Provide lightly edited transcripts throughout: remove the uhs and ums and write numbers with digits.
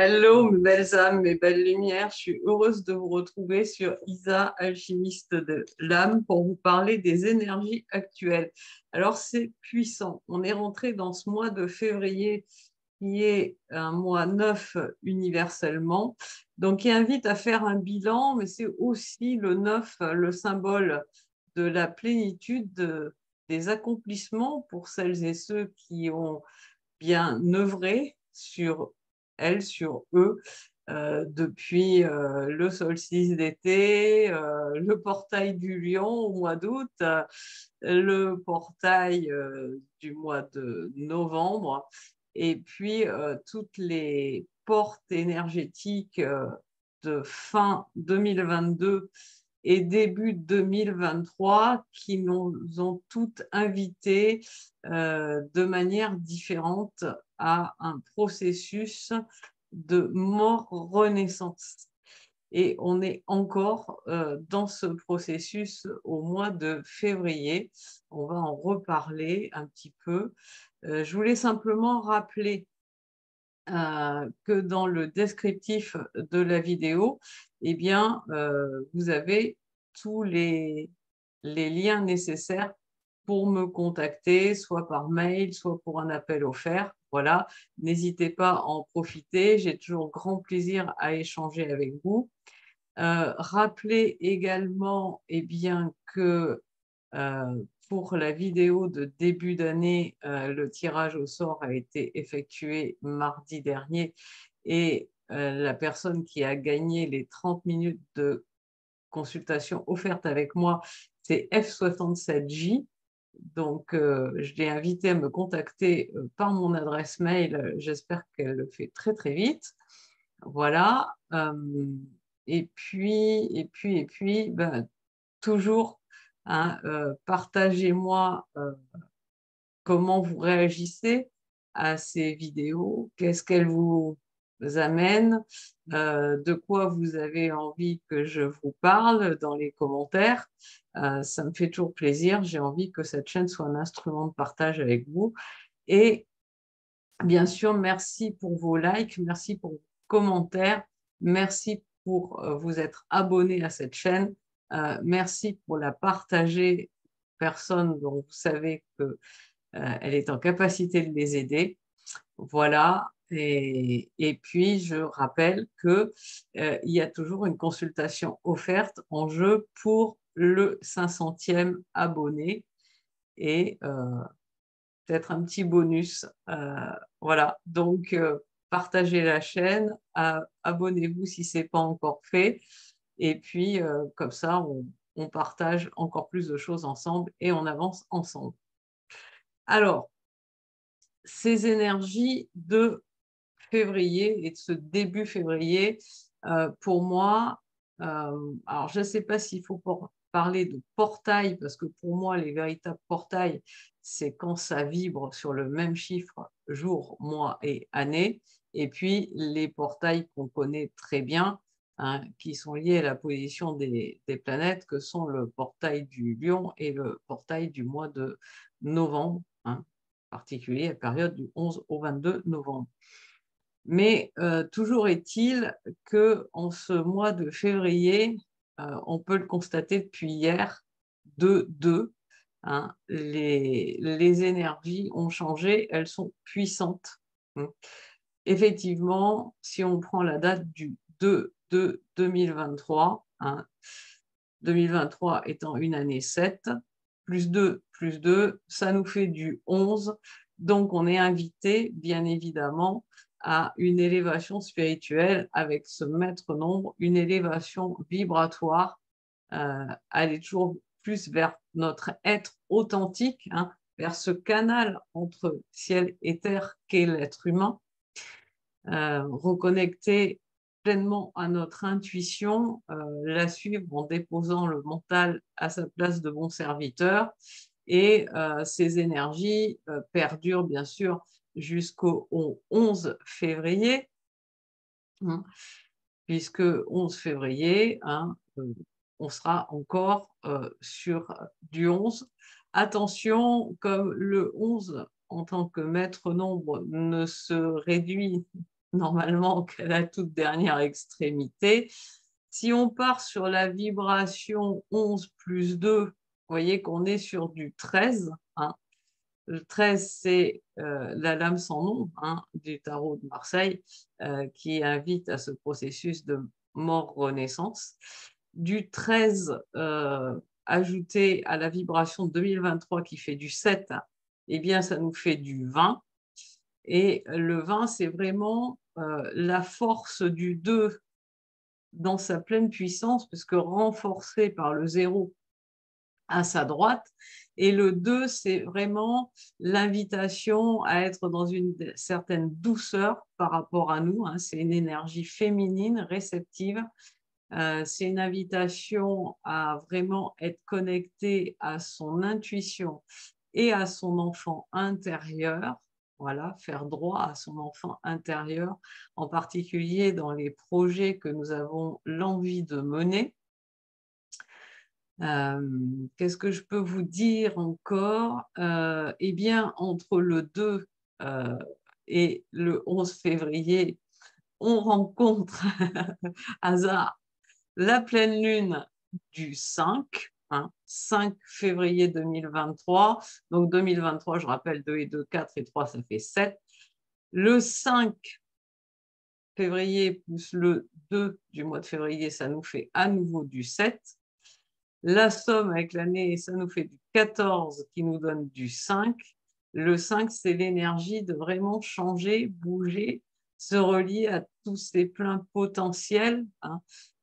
Hello, mes belles âmes, mes belles lumières. Je suis heureuse de vous retrouver sur Isa, alchimiste de l'âme, pour vous parler des énergies actuelles. Alors, c'est puissant. On est rentré dans ce mois de février qui est un mois neuf universellement, donc qui invite à faire un bilan, mais c'est aussi le neuf, le symbole de la plénitude des accomplissements pour celles et ceux qui ont bien œuvré sur elles, sur eux, depuis le solstice d'été, le portail du lion au mois d'août, le portail du mois de novembre, et puis toutes les portes énergétiques de fin 2022 et début 2023 qui nous ont toutes invités de manière différente à un processus de mort-renaissance. Et on est encore dans ce processus au mois de février. On va en reparler un petit peu. Je voulais simplement rappeler que dans le descriptif de la vidéo, eh bien, vous avez tous les liens nécessaires pour me contacter, soit par mail, soit pour un appel offert. Voilà, n'hésitez pas à en profiter. J'ai toujours grand plaisir à échanger avec vous. Rappelez également eh bien, que pour la vidéo de début d'année, le tirage au sort a été effectué mardi dernier et la personne qui a gagné les 30 minutes de consultation offerte avec moi, c'est F67J. Donc, je l'ai invité à me contacter par mon adresse mail. J'espère qu'elle le fait très, très vite. Voilà. Et puis, ben, toujours, hein, partagez-moi comment vous réagissez à ces vidéos, qu'est-ce qu'elles vous amènent, de quoi vous avez envie que je vous parle dans les commentaires. Ça me fait toujours plaisir. J'ai envie que cette chaîne soit un instrument de partage avec vous. Et bien sûr, merci pour vos likes, merci pour vos commentaires, merci pour vous être abonné à cette chaîne, merci pour la partager aux personnes dont vous savez qu'elle est en capacité de les aider. Voilà. Et puis, je rappelle que, il y a toujours une consultation offerte en jeu pour le 500e abonné. Et peut-être un petit bonus. Voilà, donc partagez la chaîne, abonnez-vous si ce n'est pas encore fait, et puis comme ça, on partage encore plus de choses ensemble et on avance ensemble. Alors, ces énergies de février et de ce début février, pour moi, alors je ne sais pas s'il faut parler de portail, parce que pour moi, les véritables portails, c'est quand ça vibre sur le même chiffre jour, mois et année. Et puis, les portails qu'on connaît très bien, hein, qui sont liés à la position des planètes, que sont le portail du lion et le portail du mois de novembre, hein, en particulier la période du 11 au 22 novembre. Mais toujours est-il qu'en ce mois de février, on peut le constater depuis hier, 2-2, hein, les énergies ont changé, elles sont puissantes. Effectivement, si on prend la date du 2-2-2023, hein, 2023 étant une année 7, plus 2, ça nous fait du 11. Donc, on est invité, bien évidemment, à une élévation spirituelle avec ce maître nombre, une élévation vibratoire, aller toujours plus vers notre être authentique, hein, vers ce canal entre ciel et terre qu'est l'être humain, reconnecter pleinement à notre intuition, la suivre en déposant le mental à sa place de bon serviteur. Et ces énergies perdurent bien sûr jusqu'au 11 février, hein, puisque 11 février, hein, on sera encore sur du 11. Attention, comme le 11 en tant que maître nombre ne se réduit normalement qu'à la toute dernière extrémité. Si on part sur la vibration 11 plus 2, vous voyez qu'on est sur du 13, hein. Le 13, c'est la lame sans nom, hein, du tarot de Marseille, qui invite à ce processus de mort-renaissance. Du 13 ajouté à la vibration de 2023 qui fait du 7, eh bien, ça nous fait du 20. Et le 20, c'est vraiment la force du 2 dans sa pleine puissance, puisque renforcé par le 0 à sa droite. Et le 2, c'est vraiment l'invitation à être dans une certaine douceur par rapport à nous, hein. C'est une énergie féminine, réceptive. C'est une invitation à vraiment être connecté à son intuition et à son enfant intérieur. Voilà, faire droit à son enfant intérieur, en particulier dans les projets que nous avons l'envie de mener. Qu'est-ce que je peux vous dire encore? Eh bien, entre le 2 et le 11 février, on rencontre, hasard, la pleine lune du 5, hein, 5 février 2023. Donc 2023, je rappelle, 2 et 2, 4 et 3, ça fait 7. Le 5 février plus le 2 du mois de février, ça nous fait à nouveau du 7. La somme avec l'année, ça nous fait du 14 qui nous donne du 5. Le 5, c'est l'énergie de vraiment changer, bouger, se relier à tous ces pleins potentiels, hein,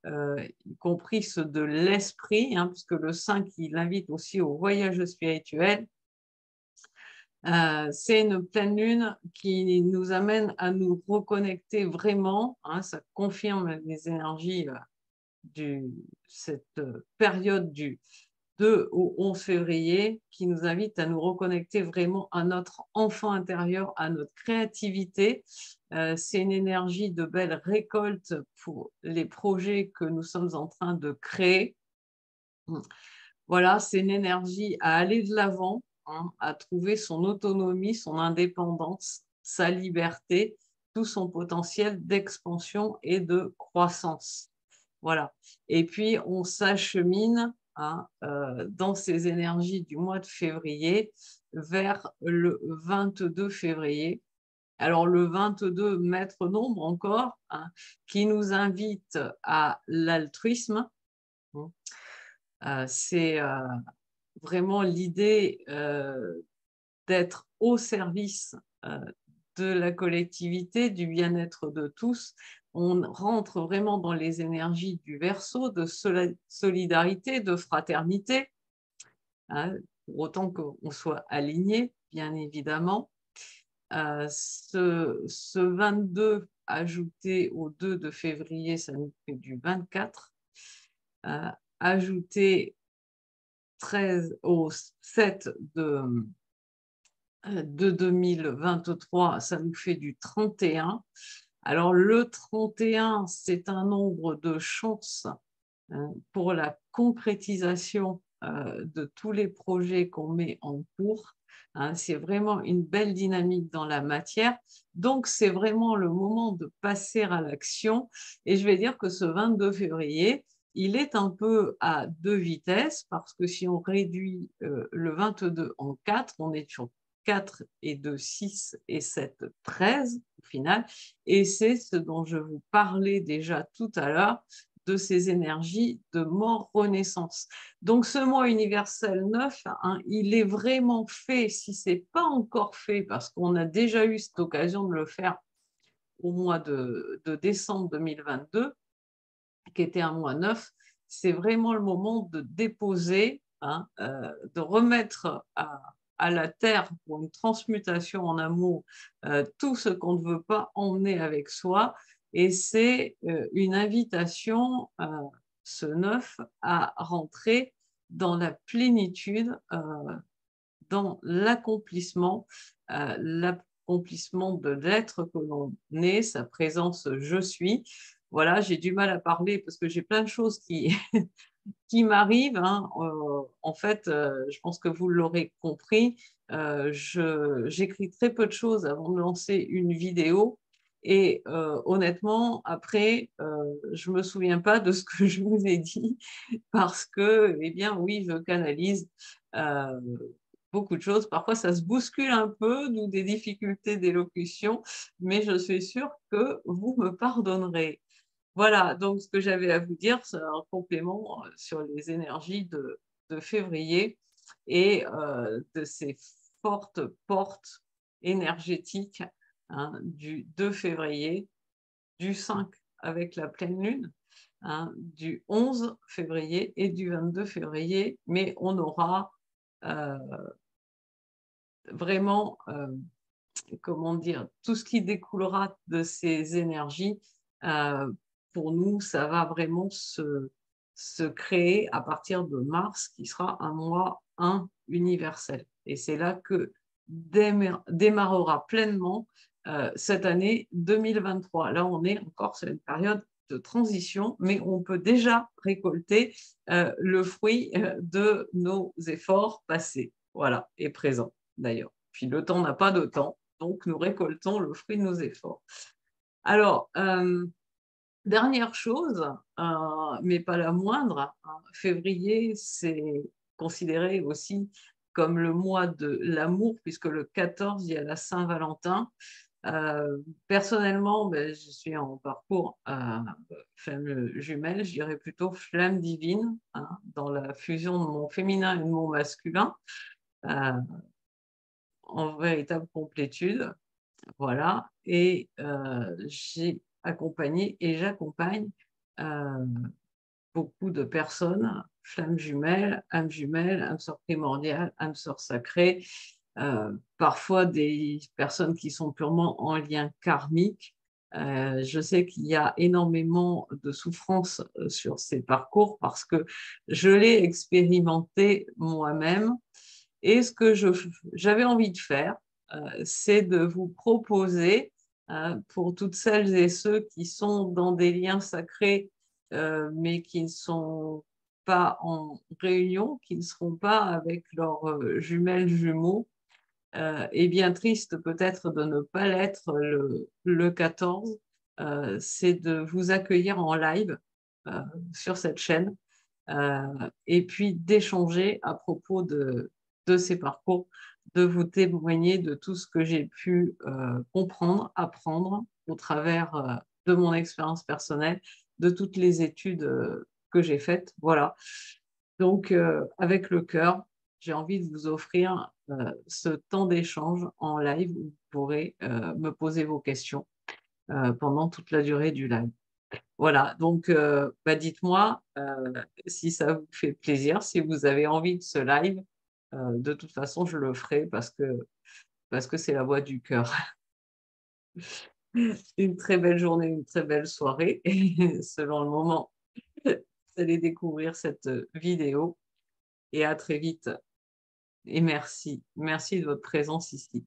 y compris ceux de l'esprit, hein, puisque le 5, il invite aussi au voyage spirituel. C'est une pleine lune qui nous amène à nous reconnecter vraiment, hein, ça confirme les énergies cette période du 2 au 11 février qui nous invite à nous reconnecter vraiment à notre enfant intérieur, à notre créativité. C'est une énergie de belle récolte pour les projets que nous sommes en train de créer. Voilà, c'est une énergie à aller de l'avant, hein, à trouver son autonomie, son indépendance, sa liberté, tout son potentiel d'expansion et de croissance. Voilà. Et puis, on s'achemine, hein, dans ces énergies du mois de février vers le 22 février. Alors, le 22, maître nombre encore, hein, qui nous invite à l'altruisme. C'est vraiment l'idée d'être au service de la collectivité, du bien-être de tous. On rentre vraiment dans les énergies du Verseau, de solidarité, de fraternité, hein, pour autant qu'on soit aligné, bien évidemment. Ce 22 ajouté au 2 de février, ça nous fait du 24. Ajouté 13 au 7 de 2023, ça nous fait du 31. Alors, le 31, c'est un nombre de chances pour la concrétisation de tous les projets qu'on met en cours. Hein. C'est vraiment une belle dynamique dans la matière. Donc, c'est vraiment le moment de passer à l'action. Et je vais dire que ce 22 février, il est un peu à deux vitesses parce que si on réduit le 22 en 4, on est sur 4 et 2, 6 et 7, 13 au final. Et c'est ce dont je vous parlais déjà tout à l'heure, de ces énergies de mort-renaissance. Donc ce mois universel 9, hein, il est vraiment fait, si ce n'est pas encore fait, parce qu'on a déjà eu cette occasion de le faire au mois de décembre 2022, qui était un mois 9, c'est vraiment le moment de déposer, hein, de remettre à la terre pour une transmutation en amour tout ce qu'on ne veut pas emmener avec soi. Et c'est une invitation, ce 9, à rentrer dans la plénitude, dans l'accomplissement de l'être que l'on est, sa présence je suis. Voilà, j'ai du mal à parler parce que j'ai plein de choses qui, qui m'arrivent, hein. En fait, je pense que vous l'aurez compris, j'écris très peu de choses avant de lancer une vidéo. Et honnêtement, après, je ne me souviens pas de ce que je vous ai dit parce que, eh bien, oui, je canalise euh, beaucoup de choses. Parfois, ça se bouscule un peu, d'où des difficultés d'élocution, mais je suis sûre que vous me pardonnerez. Voilà, donc ce que j'avais à vous dire, c'est un complément sur les énergies de février et de ces fortes portes énergétiques, hein, du 2 février, du 5 avec la pleine lune, hein, du 11 février et du 22 février, mais on aura euh, vraiment, comment dire, tout ce qui découlera de ces énergies, euh, pour nous, ça va vraiment se créer à partir de mars, qui sera un mois 1 universel. Et c'est là que démarrera pleinement cette année 2023. Là, on est encore sur une période de transition, mais on peut déjà récolter le fruit de nos efforts passés, voilà, et présents d'ailleurs. Puis le temps n'a pas de temps, donc nous récoltons le fruit de nos efforts. Alors, dernière chose, mais pas la moindre, hein, février, c'est considéré aussi comme le mois de l'amour, puisque le 14, il y a la Saint-Valentin. Personnellement, ben, je suis en parcours flamme jumelle, je dirais plutôt flamme divine, hein, dans la fusion de mon féminin et de mon masculin, euh, en véritable complétude. Voilà, et j'ai accompagné et j'accompagne euh, beaucoup de personnes, flammes jumelles, âme sœur primordiale, âme sœur sacrée, parfois des personnes qui sont purement en lien karmique. Je sais qu'il y a énormément de souffrance sur ces parcours parce que je l'ai expérimenté moi-même. Et ce que j'avais envie de faire, c'est de vous proposer, pour toutes celles et ceux qui sont dans des liens sacrés, mais qui ne sont pas en réunion, qui ne seront pas avec leurs jumelles jumeaux, et bien triste peut-être de ne pas l'être le 14, c'est de vous accueillir en live euh, sur cette chaîne, et puis d'échanger à propos de ces parcours, de vous témoigner de tout ce que j'ai pu comprendre, apprendre au travers de mon expérience personnelle, de toutes les études que j'ai faites. Voilà. Donc, avec le cœur, j'ai envie de vous offrir ce temps d'échange en live où vous pourrez me poser vos questions pendant toute la durée du live. Voilà, donc bah, dites-moi si ça vous fait plaisir, si vous avez envie de ce live. De toute façon, je le ferai parce que c'est la voix du cœur. Une très belle journée, une très belle soirée. Et selon le moment, vous allez découvrir cette vidéo. Et à très vite. Et merci. Merci de votre présence ici.